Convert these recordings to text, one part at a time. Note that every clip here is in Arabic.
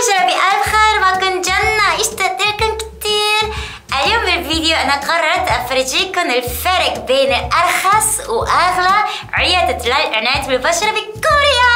بشرة بألف خير. معكم جنة. اشتقت لكم كتير. اليوم بالفيديو أنا قررت أفرجيكم الفرق بين أرخص وأغلى عيادة للعناية بالبشرة بكوريا.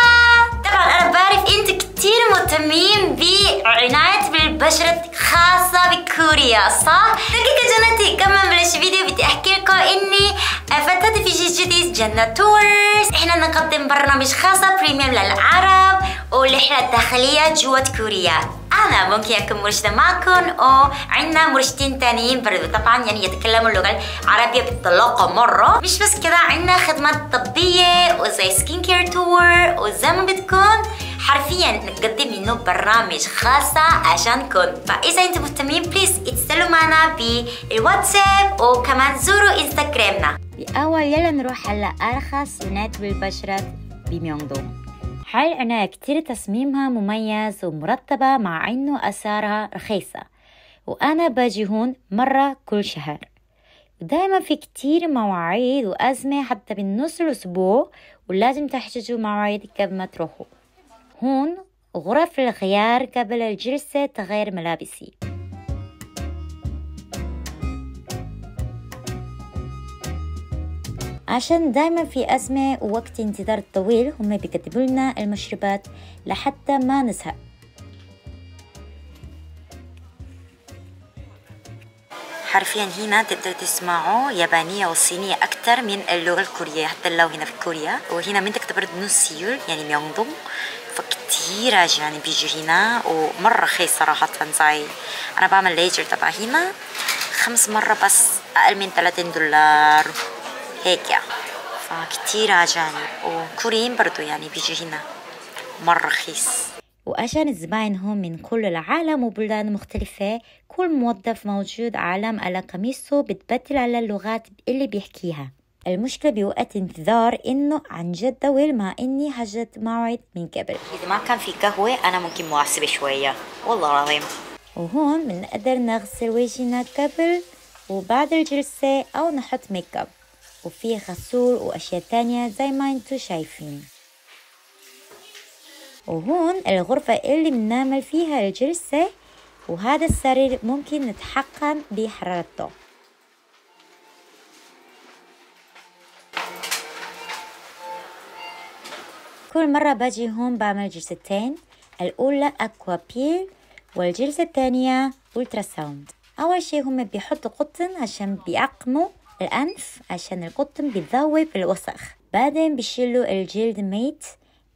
طبعا أنا بعرف أنتوا كتير مهتمين بعناية بالبشرة خاصة بكوريا، صح؟ دقيقة جنتي قبل ما نبلش الفيديو بدي أحكي لكم إني فتحت في جديد جنة تورز. إحنا نقدم برنامج خاصة بريميوم للعرب ورحلة داخلية جوة كوريا. أنا ممكن أكون مرشدة معكم وعندنا مرشدين تانيين برضو طبعا يعني يتكلموا اللغة العربية بطلاقة مرة. مش بس كده، عندنا خدمات طبية وزي سكين كير تور وزي ما بدكم حرفيا نقدم منه برنامج خاصة عشانكم. فإذا أنتم مهتمين بليز اتصلوا معنا بالواتساب وكمان زوروا انستغرامنا. الأول يلا نروح على أرخص عناية بالبشرة بميونغدونغ. هاي العناية كتير تصميمها مميز ومرتبة مع إنه أسعارها رخيصة، وأنا باجي هون مرة كل شهر، ودايما في كتير مواعيد وأزمة حتى بالنص الأسبوع، ولازم تحجزوا مواعيد قبل ما تروحوا. هون غرف الغيار قبل الجلسة تغير ملابسي. عشان دايما في أزمة ووقت انتظار طويل هم بيكتبوا لنا المشروبات لحتى ما نزهق. حرفيا هنا تقدروا تسمعوا يابانية وصينية أكتر من اللغة الكورية حتى لو هنا في كوريا. وهنا منطقة برضه نوسيول يعني ميونغدونغ، فكتير يعني بيجوا هنا ومرة رخيص صراحة. زي أنا بعمل ليجر تبع هنا 5 مرة بس أقل من $30 هيك يعني. فكتير أجانب وكوريين برضو يعني بيجي هنا مرة رخيص. وعشان الزباين هم من كل العالم وبلدان مختلفة، كل موظف موجود علم على قميصه بتبدل على اللغات اللي بيحكيها. المشكلة بوقت انتظار إنه عن جد طويل مع إني حجزت موعد من قبل. إذا ما كان في قهوة أنا ممكن معصبة شوية والله العظيم. وهون بنقدر نغسل وجهنا قبل وبعد الجلسة أو نحط ميك اب، وفيه غسول وأشياء تانية زي ما انتو شايفين. وهون الغرفة اللي بنعمل فيها الجلسة، وهذا السرير ممكن نتحكم بحرارته. كل مرة باجي هون بعمل جلستين، الأولى أكوا بيل والجلسة الثانية أولترا ساوند. أول شي هم بيحطوا قطن عشان بيعقموا الأنف عشان القطن بيذوب الوسخ، بعدين بيشيلوا الجلد ميت،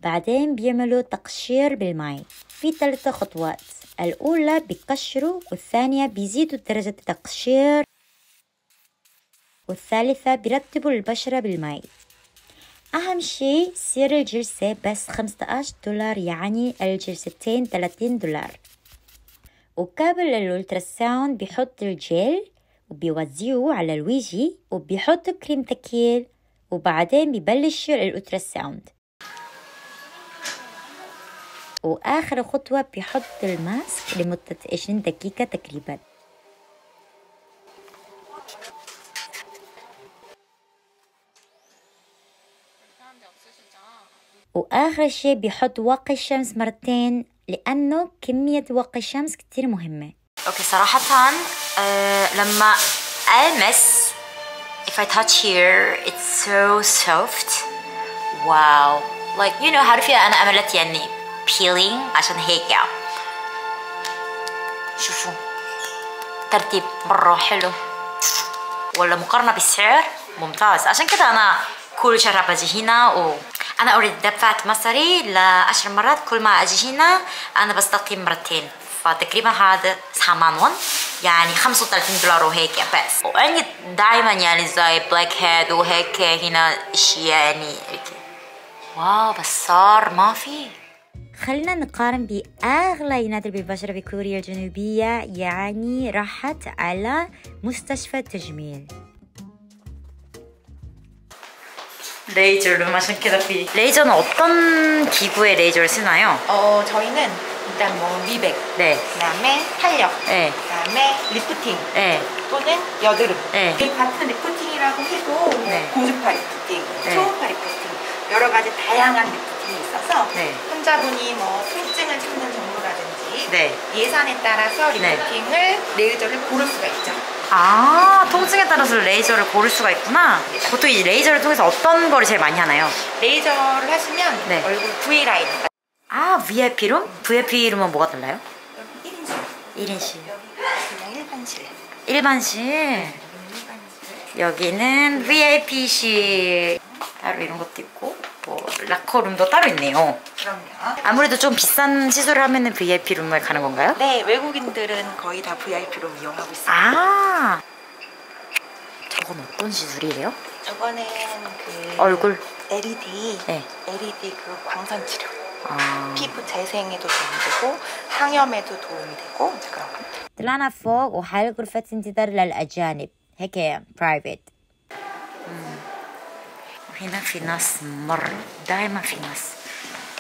بعدين بيعملوا تقشير بالماء في 3 خطوات. الأولى بيقشروا، والثانية بيزيدوا درجة التقشير، والثالثة بيرطبوا البشرة بالماء. أهم شيء سعر الجلسة بس $15، يعني الجلستين $30. وقبل الألتراساوند بيحط الجل وبيوزعوه على الوجه وبيحطوا كريم تكيل، وبعدين بيبلشوا الألتراساوند. وآخر خطوة بيحط الماسك لمدة 20 دقيقة تقريبا. وآخر شيء بيحط واقي الشمس مرتين، لأنه كمية واقي الشمس كتير مهمة. أوكي صراحة لما ألمس if I touch here it's so soft. wow, like you know عارفة أنا عملت يعني peeling عشان هيك يعني. شوفوا ترتيب مرة حلو، ولا مقارنة بالسعر ممتاز. عشان كده أنا كل شهر باجي هنا، وأنا أوريدي دفعت مصاري ل10 مرات. كل ما أجي هنا أنا بستقيم مرتين، فتقريبا هذا 8 وون يعني $35 وهيك بس. وعندي دايما يعني زي بلاك هيد وهيك هنا اشياء يعني واو، بس صار ما في. خلينا نقارن بأغلى عناية بالبشرة بكوريا الجنوبية، يعني راحت على مستشفى تجميل. 레이저룸 عشان كده في 레이저는 어떤 기구의 레이저를 쓰나요? 저희는 일단 뭐 미백, 네. 그다음에 탄력, 네. 그다음에 리프팅, 네. 또는 여드름. 네. 같은 리프팅이라고 해도 네. 고주파 리프팅, 네. 초음파 리프팅 여러 가지 다양한 리프팅이 있어서 네. 환자분이 뭐 통증을 참는 정도라든지 네. 예산에 따라서 네. 리프팅을 레이저를 고를 수가 있죠. 아, 통증에 따라서 레이저를 고를 수가 있구나. 보통 이 레이저를 통해서 어떤 거를 제일 많이 하나요? 레이저를 하시면 네. 얼굴 V라인. 아, VIP룸? VIP룸은 뭐가 달라요? 여기 1인실. 1인실. 여기가 그냥 일반실. 일반실. 일반실. 여기는 VIP실. 따로 이런 것도 있고, 뭐 락커룸도 따로 있네요. 그럼요. 아무래도 좀 비싼 시술을 하면은 VIP룸을 가는 건가요? 네, 외국인들은 거의 다 VIP룸 이용하고 있어요. 아, 저건 어떤 시술이에요? 저거는 그 얼굴? LED, 네. LED 그 광선 치료. 아. 피부 재생에도 도움이 되고 항염에도 도움이 되고 이제 그런 것들. طلعنا فوق وهاي غرفة انتظار للأجانب هيك برايفت. وهنا في ناس مرة دايما في ناس.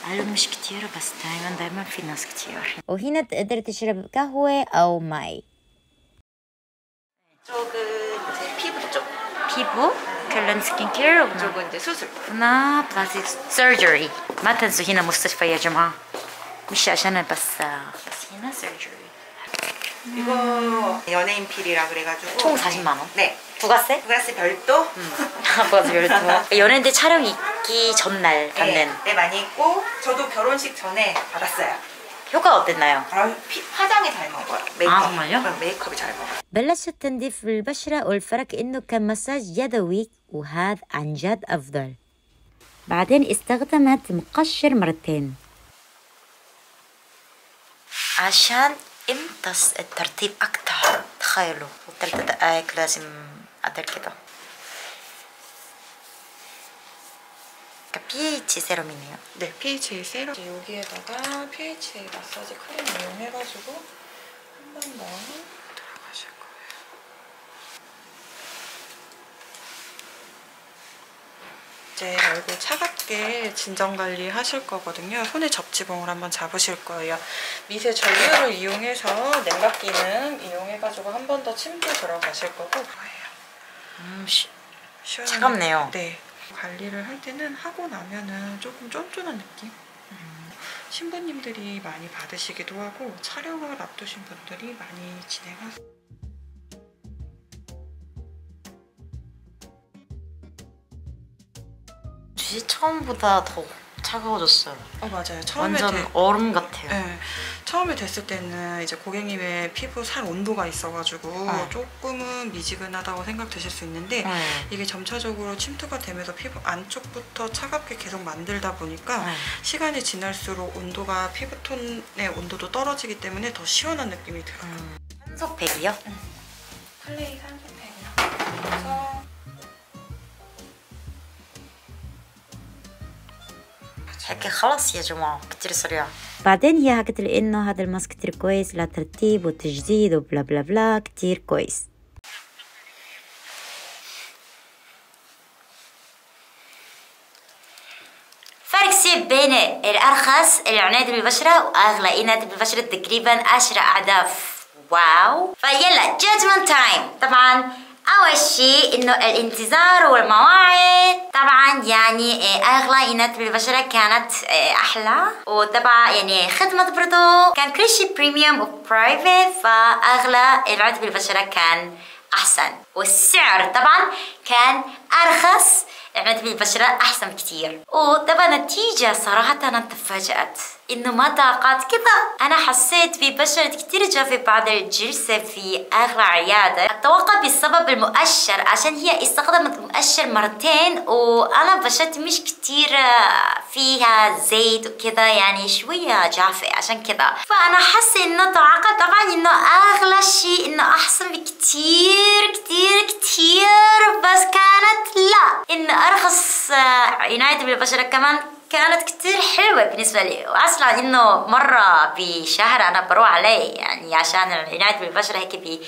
عدد مش كتير بس دايما في ناس كتير. وهنا تقدر تشرب قهوة أو ماي. 이쪽은 이제 피부 쪽. 피부? كلن سكين كير. 이쪽은 이제 수술. هنا بلاستيك سيرجري. ما تنسوا هنا مستشفى يا جماعة. مش عشان بس هنا سيرجري. 이거 연예인 필이라 그래가지고 총 40만 원. 네. 부가세? 부가세 별도. 부가세 별도. 연예인들 촬영 있기 전날 받는. 네, 많이 있고 저도 결혼식 전에 받았어요. 효과가 어땠나요? 화장이 잘 먹어요. 메이크업. 아, 정말요? 메이크업이 잘 먹어요. بلشت تنظيف البشرة والفرق إنه كان مساج يدوي وهذا عن جد أفضل. بعدين استخدمت مقشر مرتين عشان امتص الترطيب أكتر. تخيلوا 3 دقايق لازم أدير كده. pH 세럼이네요. 네, pH 세럼. 여기에다가 pH 마사지 크림 이용해가지고 한 번 더 들어가실 거예요. 이제 얼굴 차갑게 진정 관리 하실 거거든요. 손에 접지봉을 한번 잡으실 거예요. 미세 전류를 이용해서 냉각 기능 이용해가지고 한 번 더 침도 들어가실 거고. 차갑네요. 네. 관리를 할 때는 하고 나면은 조금 쫀쫀한 느낌? 신부님들이 많이 받으시기도 하고 촬영을 앞두신 분들이 많이 진행하세요. 처음보다 더 차가워졌어요. 맞아요. 처음에 완전 얼음 같아요. 네. 처음에 됐을 때는 이제 고객님의 피부 살 온도가 있어가지고 조금은 미지근하다고 생각되실 수 있는데 이게 점차적으로 침투가 되면서 피부 안쪽부터 차갑게 계속 만들다 보니까 시간이 지날수록 온도가 피부톤의 온도도 떨어지기 때문에 더 시원한 느낌이 들어요. 산소팩이요? 클레이 산소팩이요. 그래서 هيك خلاص يا جماعة كتير سريع. بعدين هي حكت لي إنه هذا الماسك كتير كويس للترطيب والتجديد وبلا بلا بلا كتير كويس. فرق كبير بين الأرخص العناية بالبشرة وأغلى عناية بالبشرة تقريبا 10 أضعاف. واو. فيلا جادجمنت تايم. طبعا أول شيء إنه الانتظار والمواعيد طبعا يعني أغلى عناية بالبشرة كانت أحلى، وطبعا يعني خدمة برضو كان كل شيء بريميوم وبرايفت، فأغلى عناية بالبشرة كان أحسن، والسعر طبعا كان أرخص عناية بالبشرة أحسن كتير. وطبعا النتيجة صراحة أنا تفاجأت إنه ما توقعت كذا. أنا حسيت في بشرة كتير جافة بعد الجلسة في أغلى عيادة. أتوقع بسبب المؤشر عشان هي استخدمت المؤشر مرتين، وأنا بشرتي مش كتير فيها زيت وكذا، يعني شوية جافة عشان كذا. فأنا حاسة إنه توقع طبعا إنه أغلى شيء إنه أحسن بكتير كتير كتير، بس كانت لا، إنه أرخص عناية بالبشرة كمان كانت كتير حلوة بالنسبة لي. وأصلا إنه مرة بشهر أنا بروح عليه يعني عشان العناية بالبشرة هيك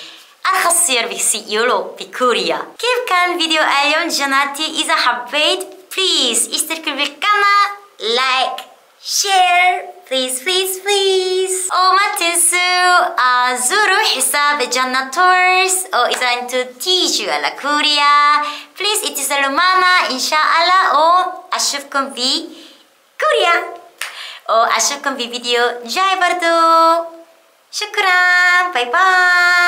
أرخص سعر بيقولوا بكوريا. كيف كان فيديو اليوم جناتي؟ إذا حبيت بليز اشتركوا بالقناة، لايك، شير، بليز بليز بليز. وما تنسوا زوروا حساب جنة تورز، وإذا انتوا تيجوا على كوريا بليز اتصلوا معنا إن شاء الله، وأشوفكم في كوريا، وأشوفكم في فيديو جاي برضو. 슈크랑 바이바이.